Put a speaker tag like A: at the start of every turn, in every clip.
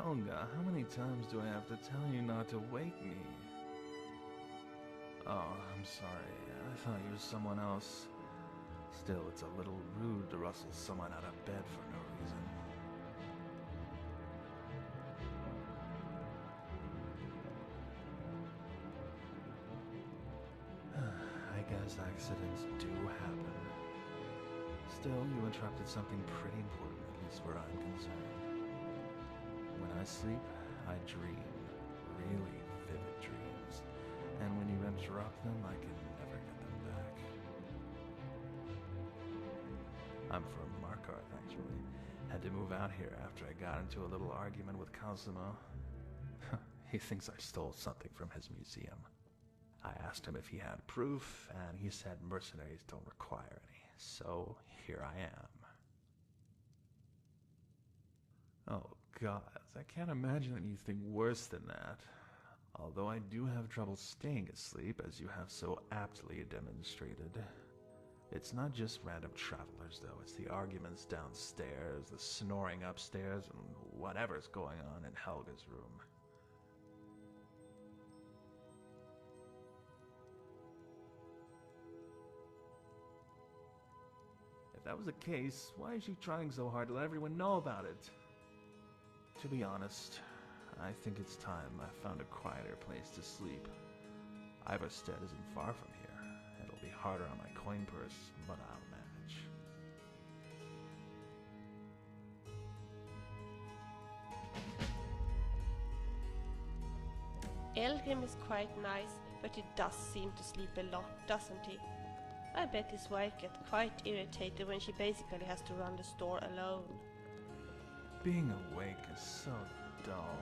A: Helga, how many times do I have to tell you not to wake me? Oh, I'm sorry. I thought you were someone else. Still, it's a little rude to rustle someone out of bed for no reason. I guess accidents do happen. Still, you interrupted something pretty important, at least where I'm concerned. When I sleep, I dream. Really vivid dreams. And when you interrupt them, I can never get them back. I'm from Markarth, actually. Had to move out here after I got into a little argument with Cosimo. He thinks I stole something from his museum. I asked him if he had proof, and he said mercenaries don't require any. So, here I am. Oh, God, I can't imagine anything worse than that. Although I do have trouble staying asleep, as you have so aptly demonstrated. It's not just random travelers, though. It's the arguments downstairs, the snoring upstairs, and whatever's going on in Helga's room. If that was the case, why is she trying so hard to let everyone know about it? To be honest, I think it's time I found a quieter place to sleep. Ivarstead isn't far from here. It'll be harder on my coin purse, but I'll manage.
B: Elgrim is quite nice, but he does seem to sleep a lot, doesn't he? I bet his wife gets quite irritated when she basically has to run the store alone.
A: Being awake is so dull.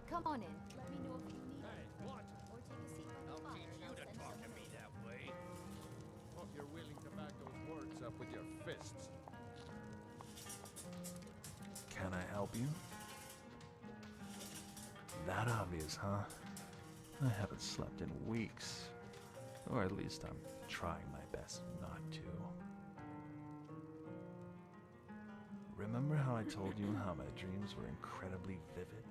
C: Come on in. Let me know if you need
D: Hey,
C: anything.
D: what?
C: Or take a seat by the
D: I'll
C: fire
D: teach
C: and
D: you
C: I'll
D: to
C: send
D: talk to
C: someone
D: me
C: over.
D: that way. Hope you're willing to back those words up with your fists.
A: Can I help you? That obvious, huh? I haven't slept in weeks. Or at least I'm trying my best not to. Remember how I told you how my dreams were incredibly vivid?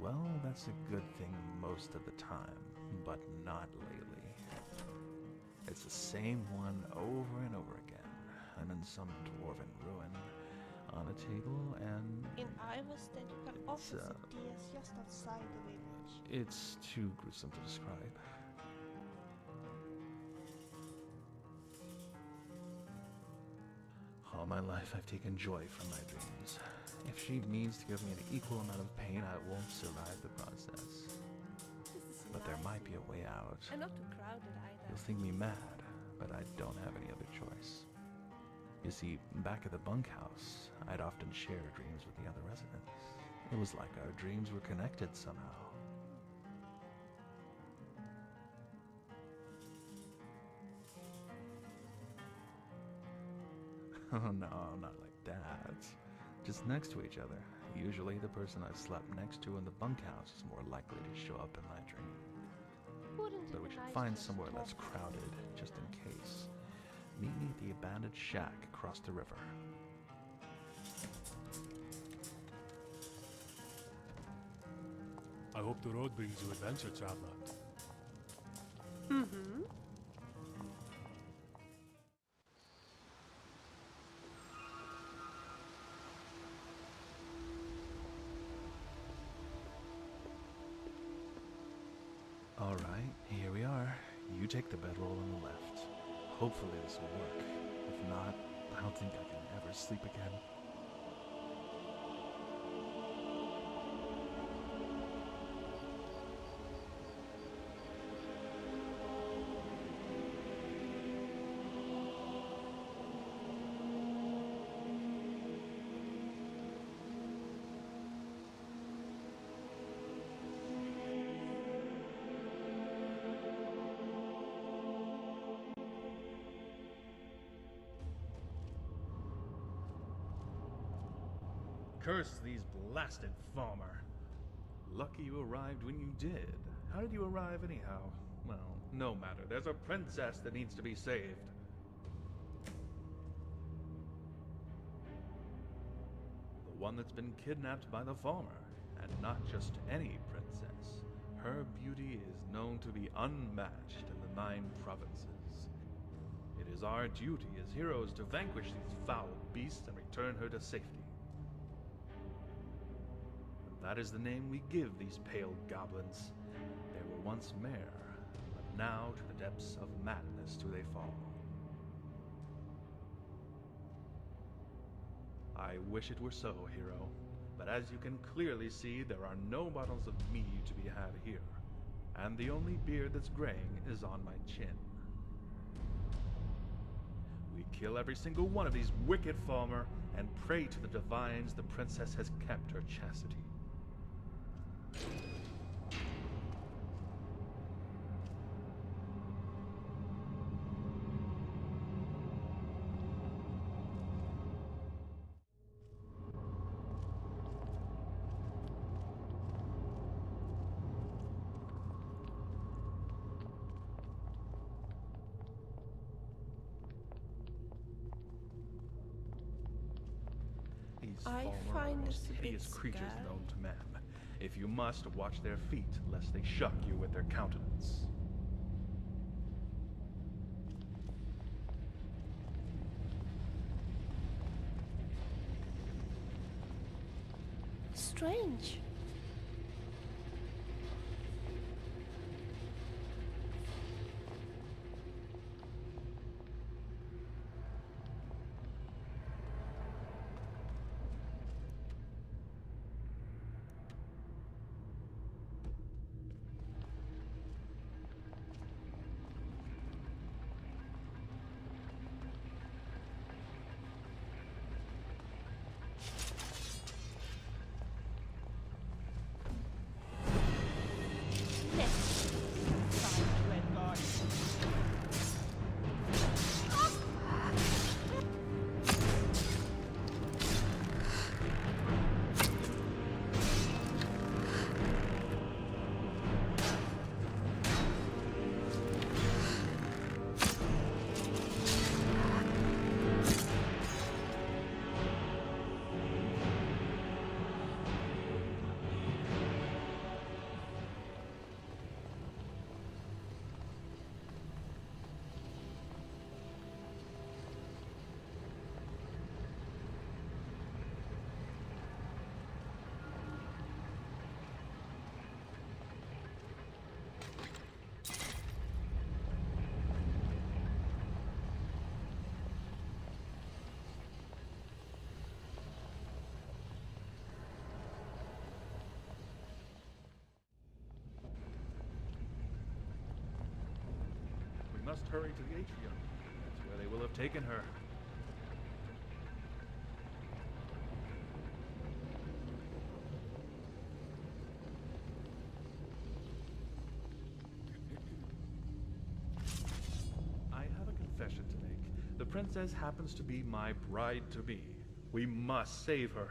A: Well, that's a good thing most of the time, but not lately. It's the same one over and over again. I'm in some dwarven ruin, on a table, and
B: In Ivarstead, you can often see deers just outside the village.
A: it's too gruesome to describe. All my life I've taken joy from my dreams. If she means to give me an equal amount of pain, I won't survive the process.
B: This is
A: But there
B: nice.
A: might be a way out.
B: And not too crowded either.
A: You'll think me mad, but I don't have any other choice. You see, back at the bunkhouse, I'd often share dreams with the other residents. It was like our dreams were connected somehow. Oh no, not like that. Just next to each other. Usually the person I slept next to in the bunkhouse is more likely to show up in my dream.
B: Wouldn't it
A: But we
B: be
A: should
B: nice
A: find
B: just to
A: somewhere
B: talk
A: less
B: to
A: crowded,
B: someone?
A: just in case. Meet me at the abandoned shack across the river.
E: I hope the road brings you adventure, traveler.
B: Mm-hmm.
A: Alright, here we are. You take the bedroll on the left. Hopefully this will work. If not, I don't think I can ever sleep again. Curse these blasted farmer. Lucky you arrived when you did. How did you arrive anyhow? Well, no matter. There's a princess that needs to be saved. The one that's been kidnapped by the farmer. And not just any princess. Her beauty is known to be unmatched in the 9 provinces. It is our duty as heroes to vanquish these foul beasts and return her to safety. And that is the name we give these pale goblins. They were once mere, but now to the depths of madness do they fall. I wish it were so, hero. But as you can clearly see, there are no bottles of mead to be had here. And the only beard that's graying is on my chin. We kill every single one of these wicked farmer and pray to the divines the princess has kept her chastity.
B: I
A: Falmer
B: find
A: are the most
B: this a bit
A: hideous creatures
B: scary.
A: known to man. If you must, watch their feet, lest they shock you with their countenance.
B: Strange.
A: We must hurry to the atrium. That's where they will have taken her. I have a confession to make. The princess happens to be my bride-to-be. We must save her.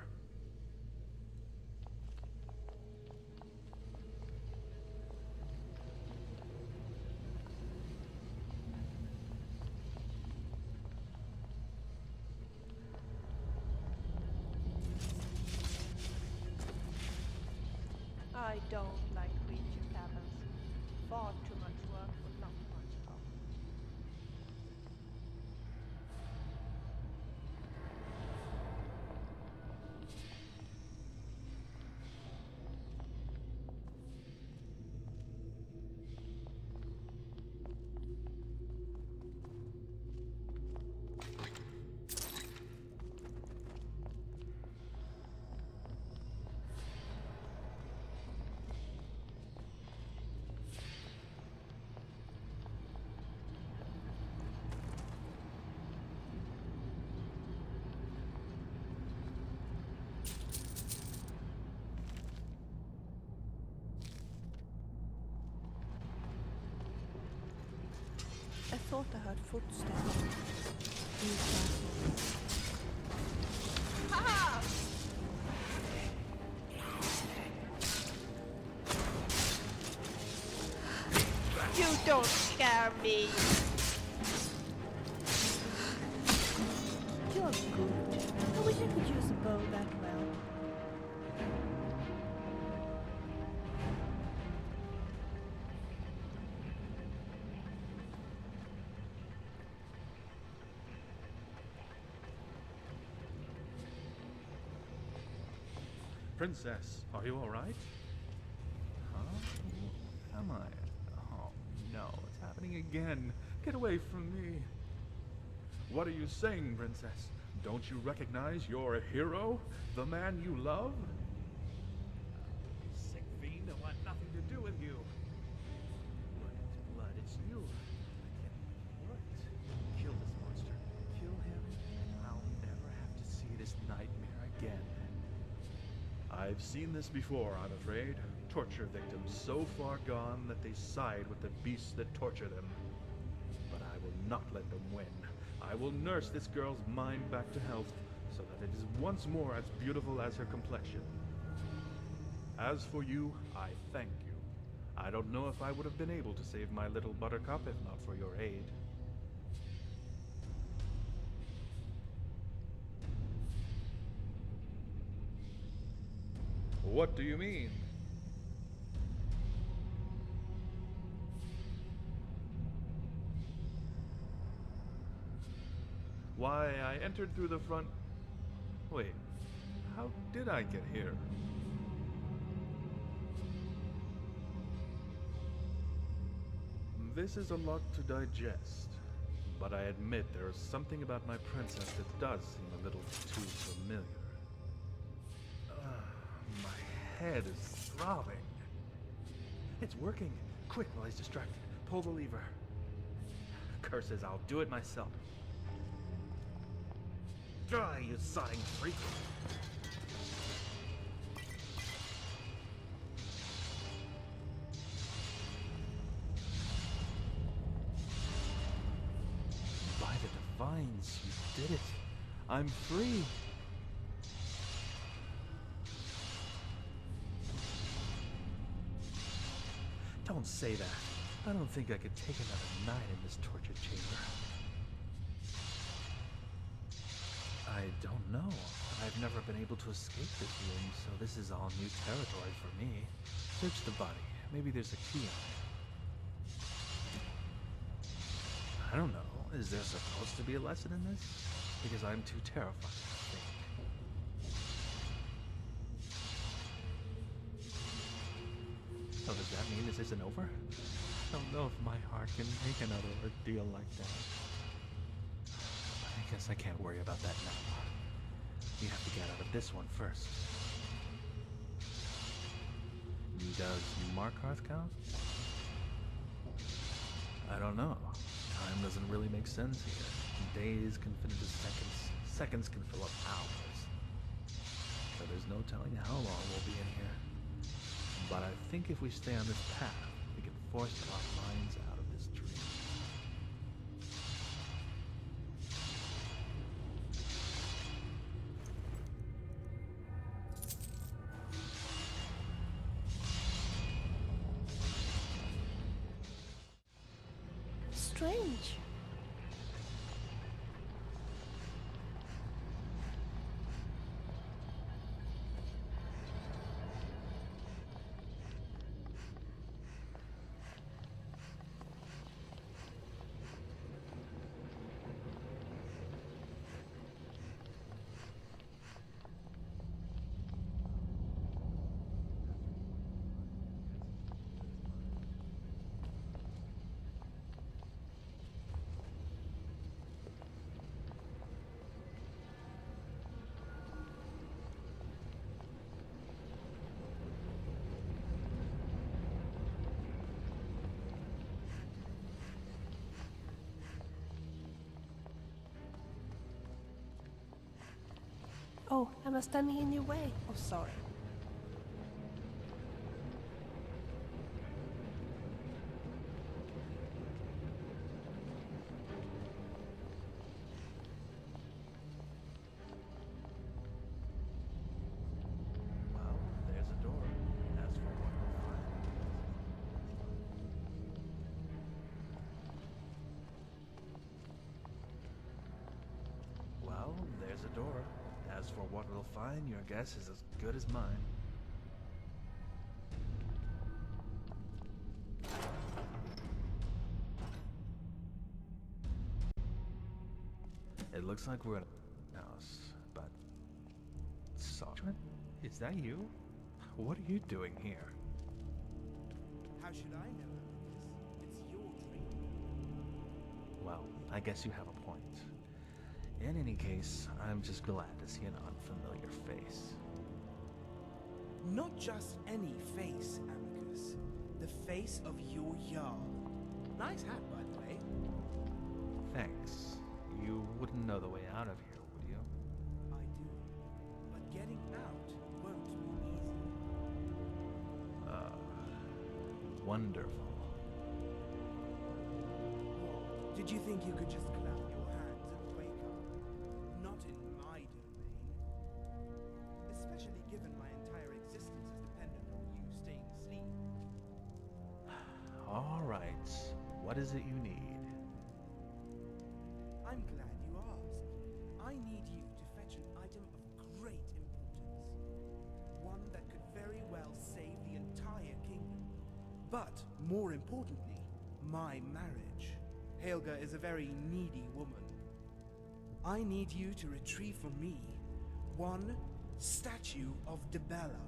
B: I don't like creature cabins. Far too much work for not much fun. I thought I heard footsteps. You don't scare me.
F: You're good. I wish I could use a bow that well.
A: Princess, are you all right? Huh? Who am I? Oh, no, it's happening again. Get away from me. What are you saying, Princess? Don't you recognize your hero? The man you love? Sick fiend, I want nothing to do with you. Blood, it's you. What? Kill this monster. Kill him, and I'll never have to see this nightmare again. I've seen this before, I'm afraid. Torture victims so far gone that they side with the beasts that torture them. But I will not let them win. I will nurse this girl's mind back to health so that it is once more as beautiful as her complexion. As for you, I thank you. I don't know if I would have been able to save my little buttercup if not for your aid. What do you mean? Why, I entered through the front... Wait, how did I get here? This is a lot to digest, but I admit there is something about my princess that does seem a little too familiar. My head is throbbing. It's working. Quick, while he's distracted. Pull the lever. Curses, I'll do it myself. Die, you sodding freak! By the divines, you did it. I'm free. Don't say that. I don't think I could take another night in this torture chamber. I don't know. I've never been able to escape this room, so this is all new territory for me. Search the body. Maybe there's a key on it. I don't know. Is there supposed to be a lesson in this? Because I'm too terrified to think. So does that mean this isn't over? I don't know if my heart can take another ordeal like that. I guess I can't worry about that now. We have to get out of this one first. Does Markarth count? I don't know. Time doesn't really make sense here. Days can fit into seconds. Seconds can fill up hours. So there's no telling how long we'll be in here. But I think if we stay on this path, we can force our minds out of this dream.
B: Strange. Oh, am I standing in your way? Oh, sorry.
A: Well, there's a door. As for what we'll find. there's a door. As for what we'll find, your guess is as good as mine. It looks like we're in a house, but... Sergeant? Is that you? What are you doing here?
G: How should I know, Amicus? It's your dream.
A: Well, I guess you have a point. In any case, I'm just glad to see an unfamiliar face.
G: Not just any face, Amicus. The face of your Jarl. Nice hat, by the way.
A: Thanks. You wouldn't know the way out of here, would you?
G: I do. But getting out won't be easy.
A: Wonderful.
G: What? Did you think you could just clap your hands and wake up? Not in my domain. Especially given my entire existence is dependent on you staying asleep.
A: Alright. What is it you need?
G: I'm glad you asked. I need you to fetch an item of great importance. One that could very well save the entire kingdom. But, more importantly, my marriage. Helga is a very needy woman. I need you to retrieve for me one statue of Dibella.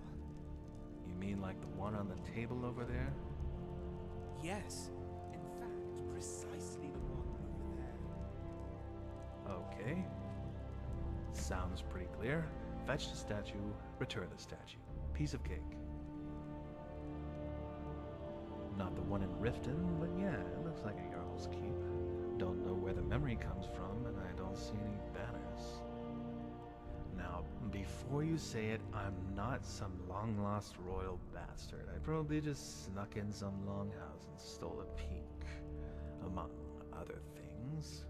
A: You mean like the one on the table over there?
G: Yes, in fact, precisely the one over there.
A: Okay. Sounds pretty clear. Fetch the statue, return the statue. Piece of cake. Not the one in Riften, but yeah, it looks like a Jarl's keep. Don't know where the memory comes from, and I don't see any banners. Now, before you say it, I'm not some long-lost royal bastard. I probably just snuck in some longhouse and stole a peek, among other things.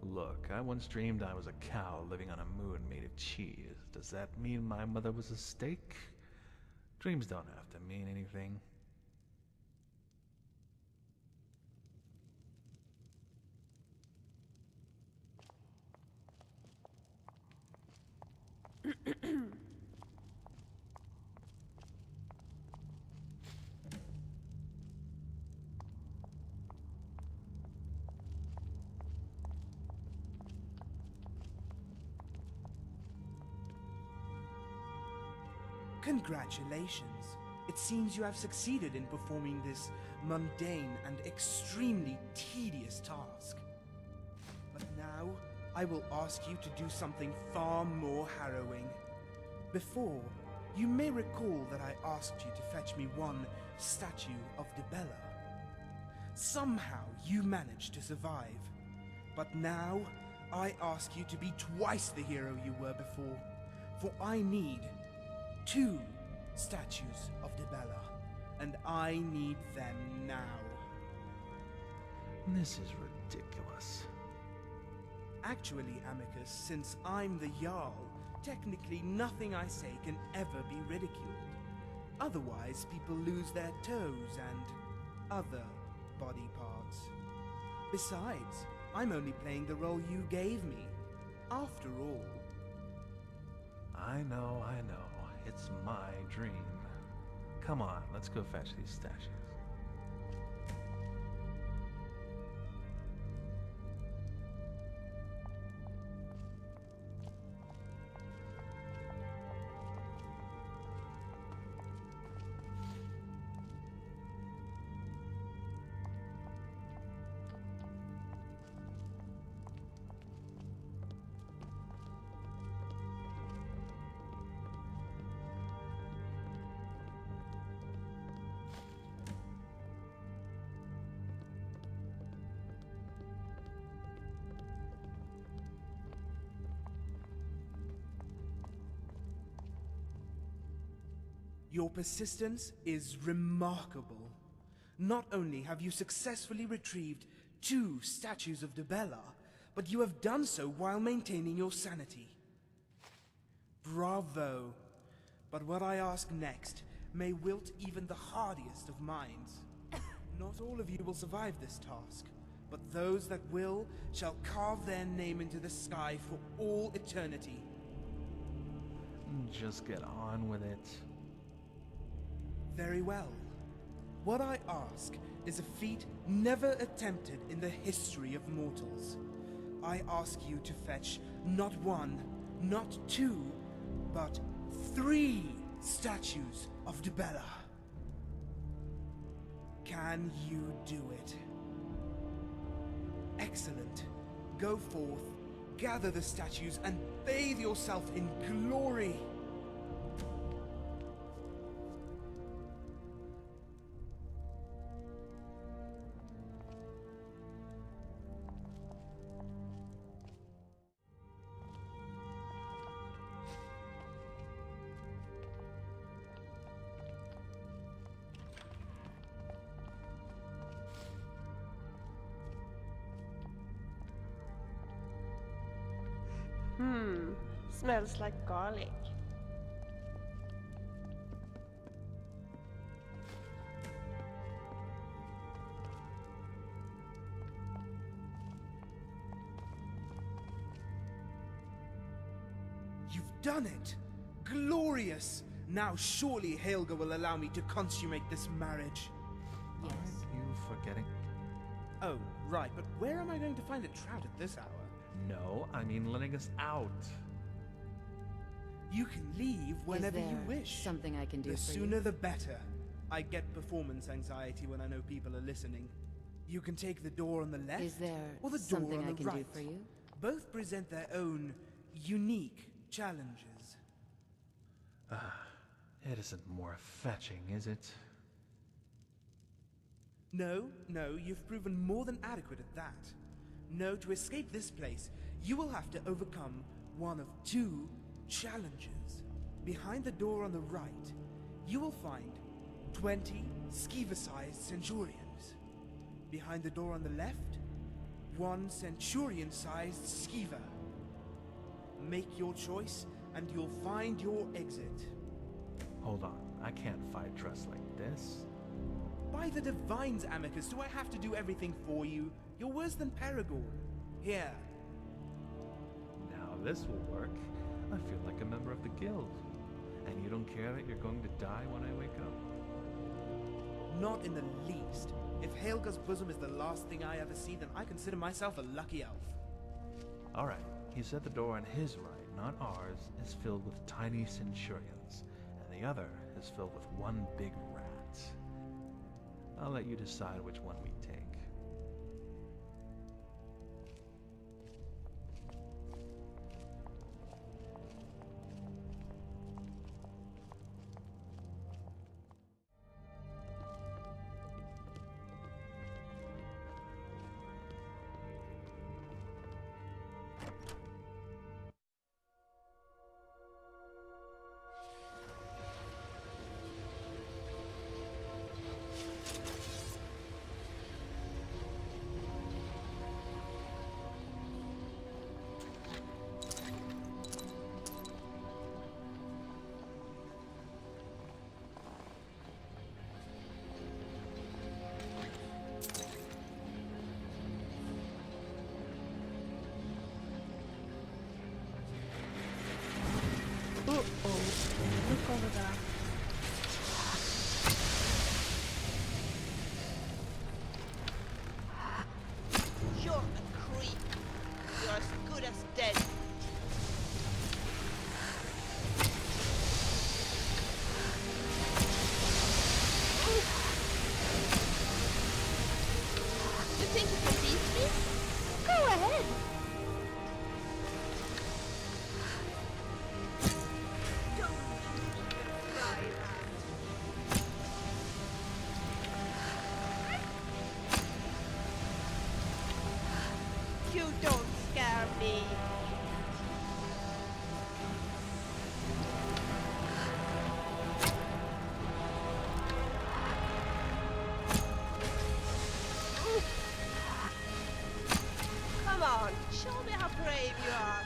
A: Look, I once dreamed I was a cow living on a moon made of cheese. Does that mean my mother was a steak? Dreams don't have to mean anything.
G: Congratulations. It seems you have succeeded in performing this mundane and extremely tedious task. But now, I will ask you to do something far more harrowing. Before, you may recall that I asked you to fetch me one statue of Dibella. Somehow, you managed to survive. But now, I ask you to be twice the hero you were before. For I need 2 statues of Dibella, and I need them now.
A: This is ridiculous.
G: Actually, Amicus, since I'm the Jarl, technically nothing I say can ever be ridiculed. Otherwise, people lose their toes and other body parts. Besides, I'm only playing the role you gave me. After all.
A: I know. It's my dream. Come on, let's go fetch these statues.
G: Your persistence is remarkable. Not only have you successfully retrieved 2 statues of Dibella, but you have done so while maintaining your sanity. Bravo! But what I ask next may wilt even the hardiest of minds. Not all of you will survive this task, but those that will shall carve their name into the sky for all eternity.
A: Just get on with it.
G: Very well. What I ask is a feat never attempted in the history of mortals. I ask you to fetch not one, not two, but 3 statues of Dibella. Can you do it? Excellent. Go forth, gather the statues, and bathe yourself in glory.
B: Smells like garlic.
G: You've done it! Glorious! Now surely Helga will allow me to consummate this marriage.
C: Yes.
A: Aren't you forgetting?
G: Oh, right, but where am I going to find a trout at this hour?
A: No, I mean letting us out.
G: You can leave whenever
C: Is
G: you
C: there
G: wish.
C: something I can do
G: The
C: for
G: sooner
C: you?
G: the better. I get performance anxiety when I know people are listening. You can take the door on the left
C: Is there
G: or the door
C: something
G: on
C: I
G: the
C: can
G: right.
C: do for you?
G: Both present their own unique challenges.
A: It isn't more fetching, is it?
G: No, you've proven more than adequate at that. No, to escape this place, you will have to overcome one of 2 challenges. Behind the door on the right, you will find 20 Skiva-sized Centurions. Behind the door on the left, 1 Centurion-sized Skiva. Make your choice, and you'll find your exit.
A: Hold on, I can't fight dressed like this.
G: By the Divines, Amicus, do I have to do everything for you? You're worse than Paragorn. Here.
A: Now this will work. I feel like a member of the guild. And you don't care that you're going to die when I wake up?
G: Not in the least. If Helga's bosom is the last thing I ever see, then I consider myself a lucky elf.
A: Alright, he said the door on his right, not ours, is filled with tiny centurions, and the other is filled with one big rat. I'll let you decide which one we take.
F: Look over there.
B: You're a creep. You're as good as dead. You think you can beat me? Go ahead. You don't scare me. Come on, show me how brave you are.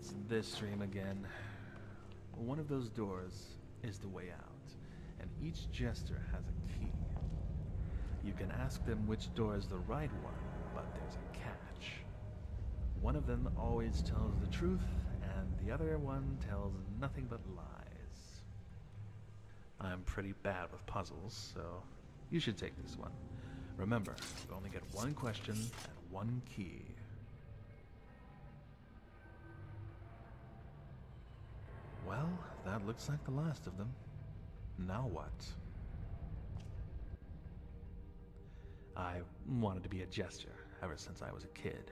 A: it's this dream again. One of those doors is the way out, and each jester has a key. You can ask them which door is the right one, but there's a catch. One of them always tells the truth, and the other one tells nothing but lies. I'm pretty bad with puzzles, so you should take this one. Remember, you only get one question and one key. Well, that looks like the last of them. Now what? I wanted to be a jester ever since I was a kid.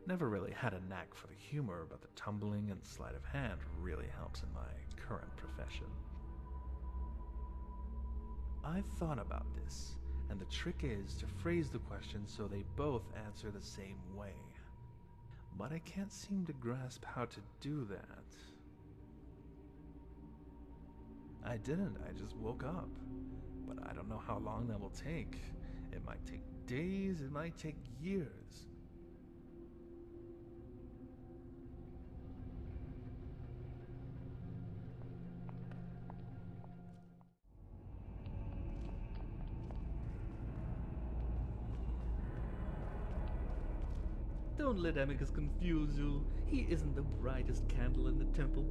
A: Never really had a knack for the humor, but the tumbling and sleight of hand really helps in my current profession. I've thought about this, and the trick is to phrase the question so they both answer the same way. But I can't seem to grasp how to do that. I didn't, I just woke up. But I don't know how long that will take. It might take days, it might take years.
H: Don't let Amicus confuse you. He isn't the brightest candle in the temple.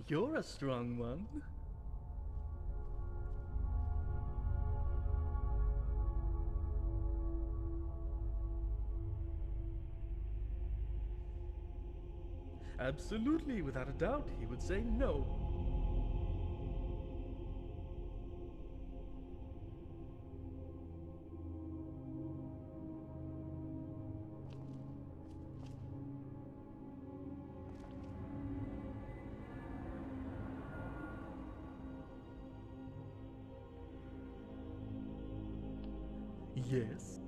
H: You're a strong one. Absolutely, without a doubt, he would say no. Yes.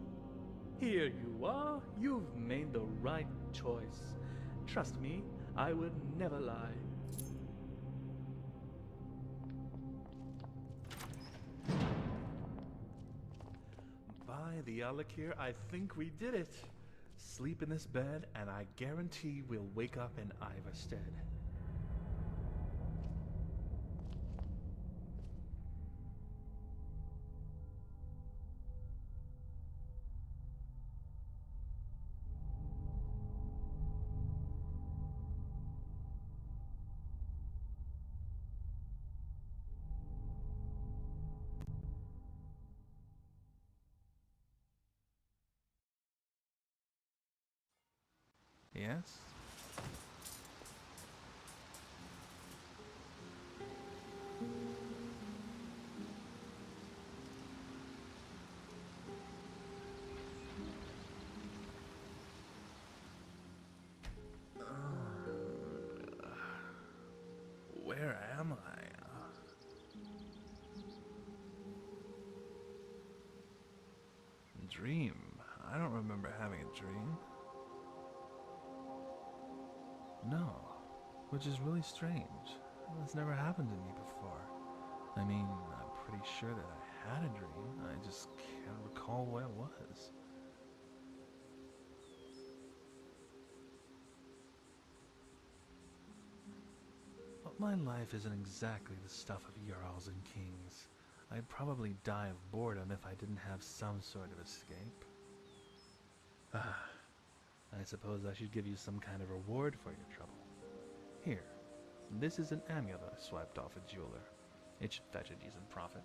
H: Here you are. You've made the right choice. Trust me, I would never lie.
A: By the Alakir, I think we did it. Sleep in this bed, and I guarantee we'll wake up in Ivarstead. Yes? Where am I? Dream? I don't remember having a dream. No, which is really strange. That's never happened to me before. I mean, I'm pretty sure that I had a dream. I just can't recall what it was. But my life isn't exactly the stuff of Jarls and Kings. I'd probably die of boredom if I didn't have some sort of escape. I suppose I should give you some kind of reward for your trouble. Here, this is an amulet I swiped off a jeweler. It should fetch a decent profit.